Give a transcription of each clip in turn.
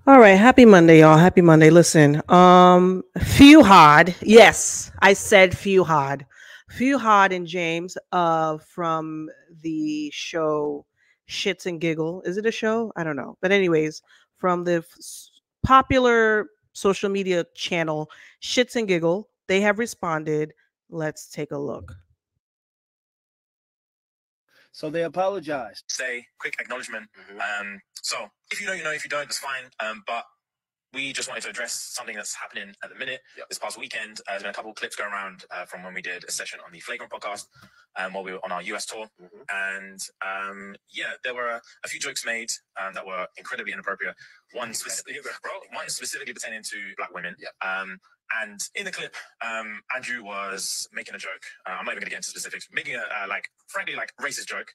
All right, happy Monday, y'all. Happy Monday. Listen, Fuhad. Yes, I said Fuhad. Fuhad and James from the show Shits and Giggle. Is it a show? I don't know. But anyways, from the popular social media channel Shits and Giggle, they have responded. Let's take a look. So they apologized. Say quick acknowledgement. So if you know, you know. If you don't, that's fine. But we just wanted to address something that's happening at the minute. This past weekend, there's been a couple of clips going around from when we did a session on the Flagrant podcast while we were on our US tour. And yeah, there were a few jokes made that were incredibly inappropriate. One specifically pertaining to black women. And in the clip, Andrew was making a joke. I'm not even going to get into specifics. Making a frankly racist joke.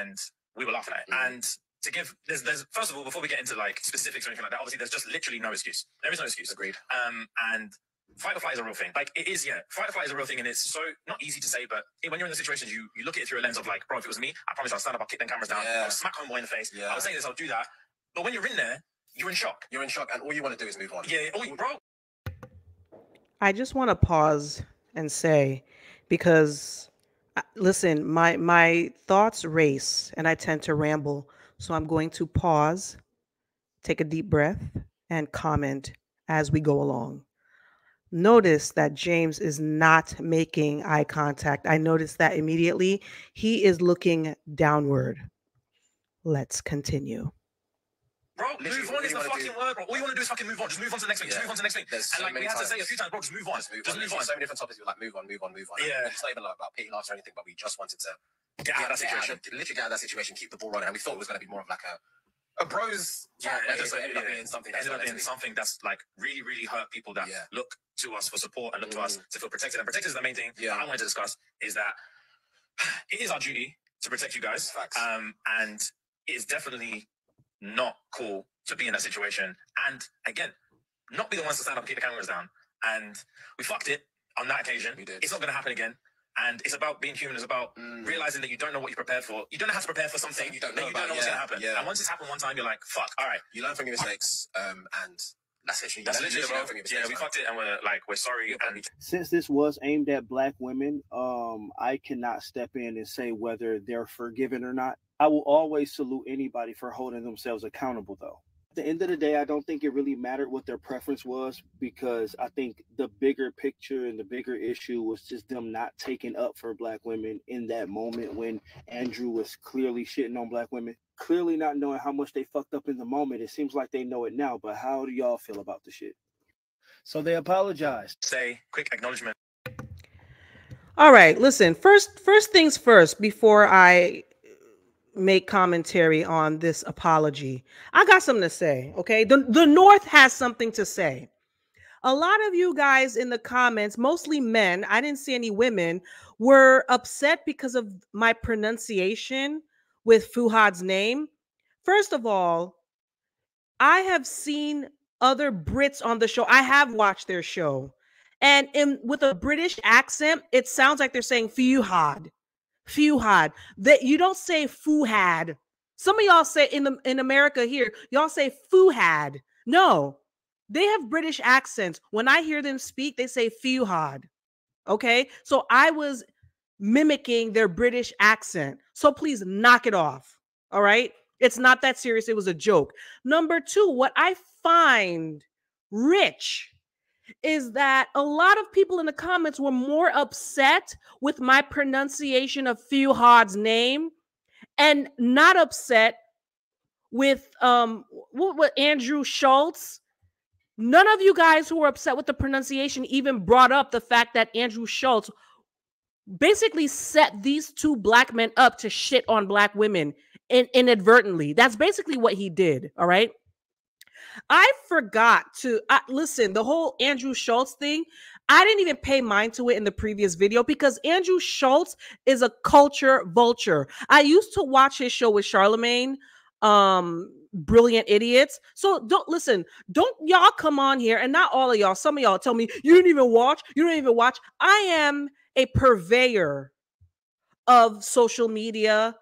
And we were laughing at it. And to give, there's first of all, before we get into specifics or anything like that, obviously there's just literally no excuse. There is no excuse. Agreed. And fight or flight is a real thing. It is, fight or flight is a real thing, and it's so not easy to say, but when you're in the situations, you look at it through a lens of bro, if it was me, I promise I'll stand up, I'll kick them cameras down, I'll smack homeboy in the face, I'll say this, I'll do that. But when you're in there, you're in shock. You're in shock, and all you want to do is move on. Bro. I just want to pause and say, because listen, my thoughts race and I tend to ramble. So I'm going to pause, take a deep breath, and comment as we go along. Notice that James is not making eye contact. I noticed that immediately. He is looking downward. Let's continue. Bro, move on is the fucking word, bro. All you want to do is fucking move on. Just move on to the next thing. Just move on to the next thing. And we had to say a few times, bro, just move on. Just move on. So many different topics. We're like, move on. Yeah. It's not even about pity laughs or anything, but we just wanted to get out of that situation. Literally get out of that situation, keep the ball rolling. And we thought it was going to be more of a bros. It ended up being something. Something that's really, really hurt people that look to us for support and look to us to feel protected. And protected is the main thing I wanted to discuss, is that it is our duty to protect you guys. Facts. And it is definitely not cool to be in that situation. And again, not be the ones to stand up and keep the cameras down. And we fucked it on that occasion. We did. It's not going to happen again. And it's about being human. It's about realizing that you don't know what you're prepared for. You don't know how to prepare for something you don't know what's going to happen. Yeah. And once it's happened one time, you're like, fuck, all right. You learn from your mistakes, and that's literally the mistakes, we fucked it, and we're sorry. And Since this was aimed at black women, I cannot step in and say whether they're forgiven or not. I will always salute anybody for holding themselves accountable, though. At the end of the day, I don't think it really mattered what their preference was, because I think the bigger picture and the bigger issue was just them not taking up for black women in that moment when Andrew was clearly shitting on black women, clearly not knowing how much they fucked up in the moment. It seems like they know it now, but how do y'all feel about the shit? So they apologized. say quick acknowledgement. All right, listen, first things first, before I make commentary on this apology, I got something to say, okay? The North has something to say. A lot of you guys in the comments, mostly men, I didn't see any women, were upset because of my pronunciation with Fuhad's name. First of all, I have seen other Brits on the show. I have watched their show. And with a British accent, it sounds like they're saying Fuhad. Fuhad. That you don't say Fuhad. Some of y'all say in America here, y'all say Fuhad. No, they have British accents. When I hear them speak, they say Fuhad. Okay, so I was mimicking their British accent. So please knock it off. All right, it's not that serious. It was a joke. Number two, what I find rich is that a lot of people in the comments were more upset with my pronunciation of Fuhad's name and not upset with what Andrew Schultz. None of you guys who were upset with the pronunciation even brought up the fact that Andrew Schultz basically set these two black men up to shit on black women inadvertently. That's basically what he did, all right? I forgot to listen, the whole Andrew Schultz thing, I didn't even pay mind to it in the previous video because Andrew Schultz is a culture vulture. I used to watch his show with Charlemagne, Brilliant Idiots. So don't y'all come on here, and not all of y'all, some of y'all tell me you don't even watch. I am a purveyor of social media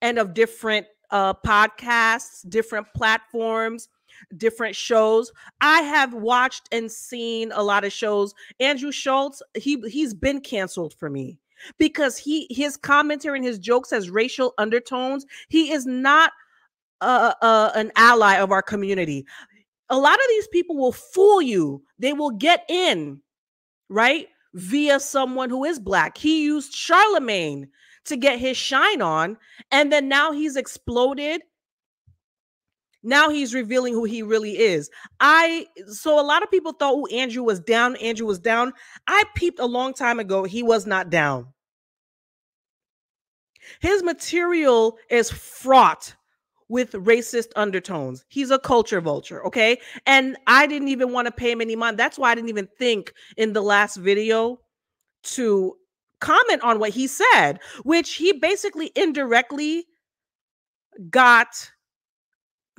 and of different podcasts, different platforms. different shows. I have watched and seen a lot of shows. Andrew Schulz, he's been canceled for me because his commentary and his jokes has racial undertones. He is not an ally of our community. A lot of these people will fool you. They will get in, right, via someone who is Black. He used Charlemagne to get his shine on, and then now he's exploded. Now he's revealing who he really is. So a lot of people thought, oh, Andrew was down. Andrew was down. I peeped a long time ago. He was not down. His material is fraught with racist undertones. He's a culture vulture, okay? And I didn't even want to pay him any mind. That's why I didn't even think in the last video to comment on what he said, which he basically indirectly got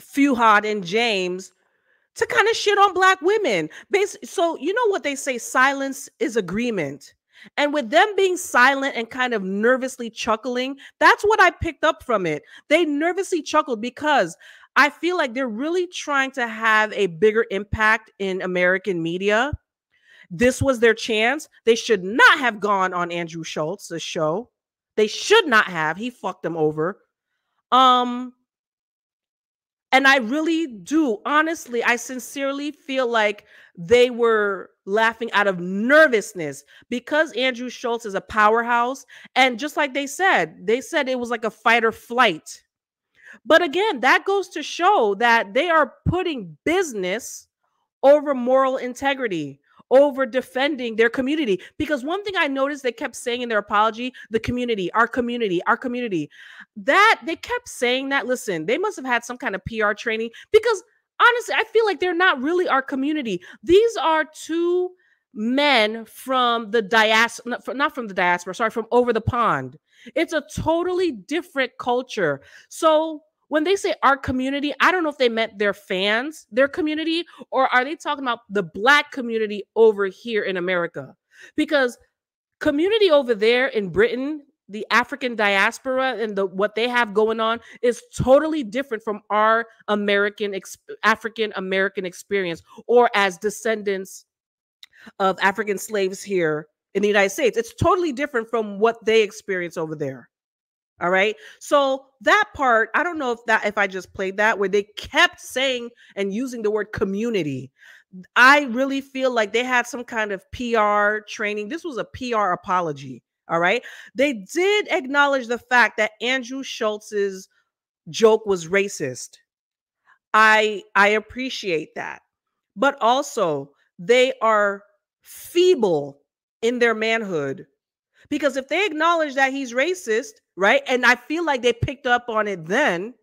Fuhad and James to kind of shit on Black women. So you know what they say, silence is agreement. And with them being silent and kind of nervously chuckling, that's what I picked up from it. They nervously chuckled because I feel like they're really trying to have a bigger impact in American media. This was their chance. They should not have gone on Andrew Schulz's show. They should not have. He fucked them over. And I really do, honestly, I sincerely feel like they were laughing out of nervousness because Andrew Schulz is a powerhouse. And just like they said it was like a fight or flight. But again, that goes to show that they are putting business over moral integrity, over defending their community. Because one thing I noticed they kept saying in their apology, the community, our community, our community, that they kept saying that. Listen, they must have had some kind of PR training because honestly, I feel like they're not really our community. These are two men from the diaspora, not from the diaspora, sorry, from over the pond. It's a totally different culture. So when they say our community, I don't know if they meant their fans, their community, or are they talking about the Black community over here in America? Because community over there in Britain, the African diaspora and what they have going on is totally different from our African American experience, or as descendants of African slaves here in the United States. It's totally different from what they experience over there. All right. So that part, I don't know if I just played that where they kept saying and using the word community. I really feel like they had some kind of PR training. This was a PR apology. All right. They did acknowledge the fact that Andrew Schulz's joke was racist. I appreciate that. But also they are feeble in their manhood. Because if they acknowledge that he's racist, right? And I feel like they picked up on it then,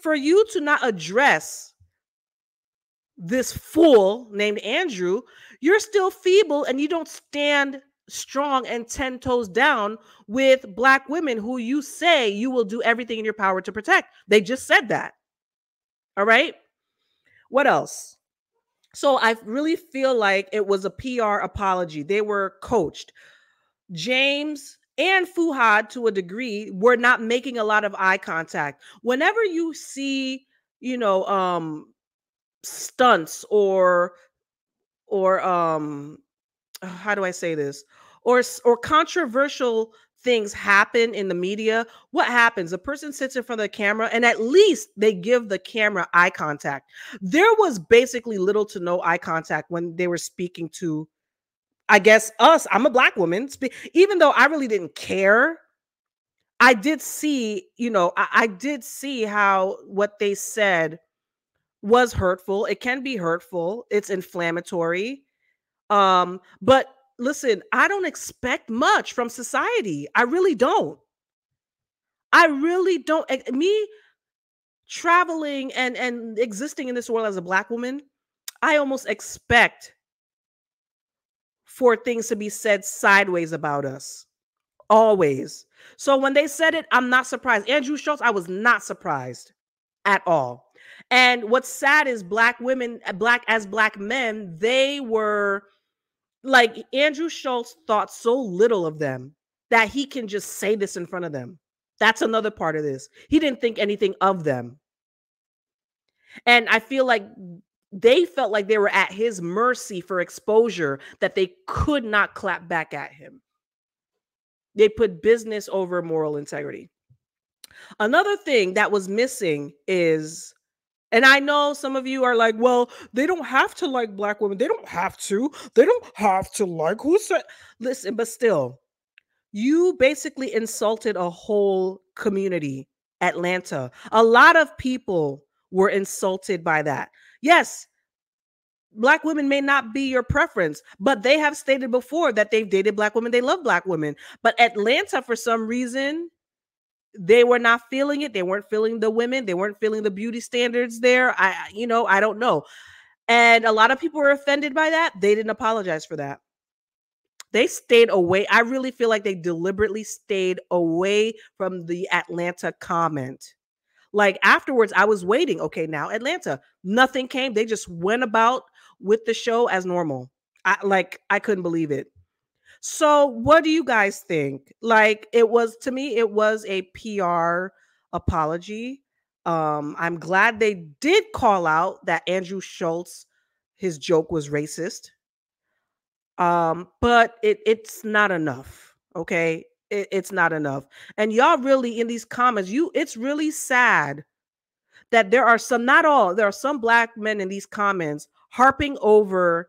for you to not address this fool named Andrew, you're still feeble and you don't stand strong and 10 toes down with Black women who you say you will do everything in your power to protect. They just said that. All right. What else? So I really feel like it was a PR apology. They were coached. James and Fuhad, to a degree, were not making a lot of eye contact. Whenever you see, stunts or how do I say this? Or controversial things happen in the media, what happens? A person sits in front of the camera and at least they give the camera eye contact. There was basically little to no eye contact when they were speaking to, I guess, us. I'm a Black woman. Even though I really didn't care, I did see, I did see how what they said was hurtful. It can be hurtful. It's inflammatory. But listen, I don't expect much from society. I really don't. Me traveling and existing in this world as a Black woman, I almost expect for things to be said sideways about us. Always. So when they said it, I'm not surprised. Andrew Schulz, I was not surprised at all. And what's sad is Black women, Black men, they were like, Andrew Schulz thought so little of them that he can just say this in front of them. That's another part of this. He didn't think anything of them. And I feel like they felt like they were at his mercy for exposure, that they could not clap back at him. They put business over moral integrity. Another thing that was missing is, and I know some of you are like, well, they don't have to like Black women. They don't have to. They don't have to like, who said? Listen, but still, you basically insulted a whole community, Atlanta. A lot of people were insulted by that. Yes, Black women may not be your preference, but they have stated before that they've dated Black women. They love Black women. But Atlanta, for some reason, they were not feeling it. They weren't feeling the women. They weren't feeling the beauty standards there. I don't know. And a lot of people were offended by that. They didn't apologize for that. They stayed away. I really feel like they deliberately stayed away from the Atlanta comment. Like afterwards, I was waiting. Okay, now Atlanta, nothing came. They just went about with the show as normal. I couldn't believe it. So what do you guys think? Like, it was, to me, it was a PR apology. I'm glad they did call out that Andrew Schultz, his joke was racist. But it's not enough. Okay. It's not enough. And y'all really in these comments, it's really sad that there are some, not all, there are some Black men in these comments harping over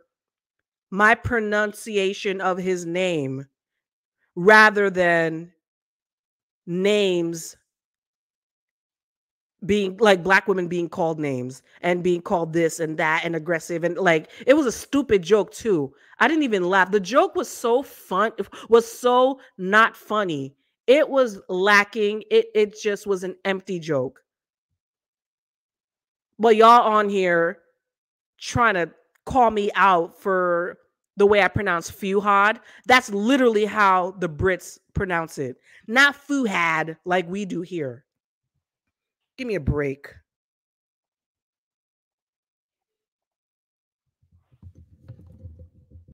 my pronunciation of his name rather than names being like Black women being called names and being called this and that and aggressive. And like, it was a stupid joke too. I didn't even laugh. The joke was so was so not funny. It was lacking. It just was an empty joke. But y'all on here trying to call me out for the way I pronounce Fuhad. That's literally how the Brits pronounce it. Not Fuhad like we do here. Give me a break.